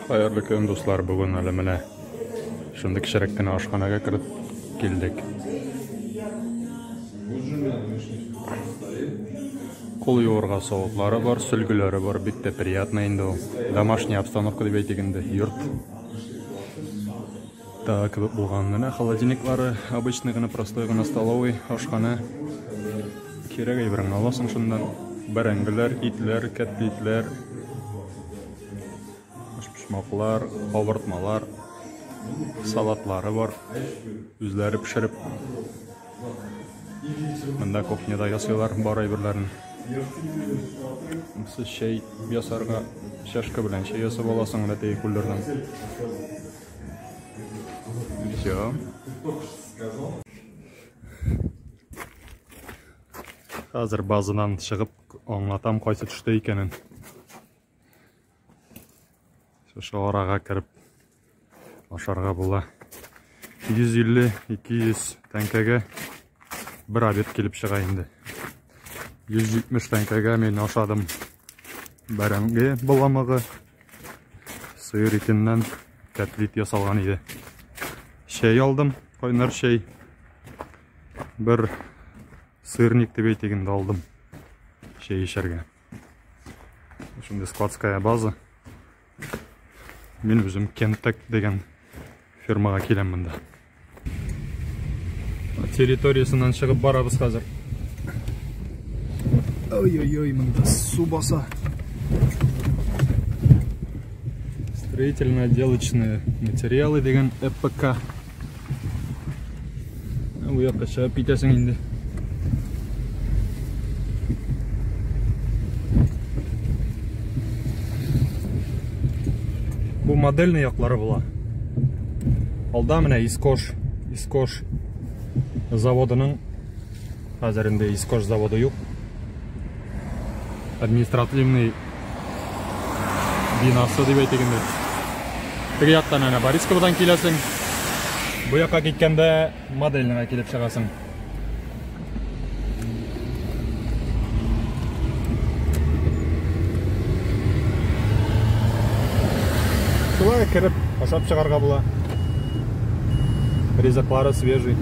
Hayırlı köyün dostlar, bugün ölümüne şimdi kişirekten aşkhanaga kirib keldik. Kol yoğurga soğuklары бар, sülgülері бар, bitti приятно енді ол. Домашняя обстановка деп айтегенде, yurt. Так, болғанына холодильниклары обычный гына, простой гына столовый, ашхана. Керек әйберін аласың шындан. Бәрәңгілер, итлер, кәтті итлер, пішмақлар, қабыртмалар, салатлары бар. Үзләре пішіріп. Мында кухняда ясыйлар бар әйберләрін. Сіз шәй ясарға шашка белән шәй ясап аласың тей күлләрдән. Все. Хәзер базадан чыгып аңлатам кайсы төштә икәнен. Шушы арага кирип ашарга була. 150-200 тәңкәгә bir обед килеп чыга инде. 170 тәңкәгә мен ашадым. Бәрәңге буламыгы, сыйыр итеннән кәтлит ясалган иде. Шәй алдым, кайнар шәй. Bir сырник дип әйтегәндә алдым. Шәй ишәргә. Шунда складская база. Мен үзем Кенттек дигән фирмага киләм монда. Территориясынан чыгып барабыз хәзер. Ой-ой-ой, монда су баса. Строительно-отделочные материалы дигән ЭПК. Бу якка чыгып китәсең инде. Бу модельный яклары була. Алда менә Искош заводының, хәзерендә Искош заводы юк. Административный бинасы дип әйтегәндә. Теге яктан әнә Борисковдан киләсең. Бу якка киткәндә модельныйга килеп чыгасың. Шулай кирип ашап чыгарга була. Ризыклары свежий.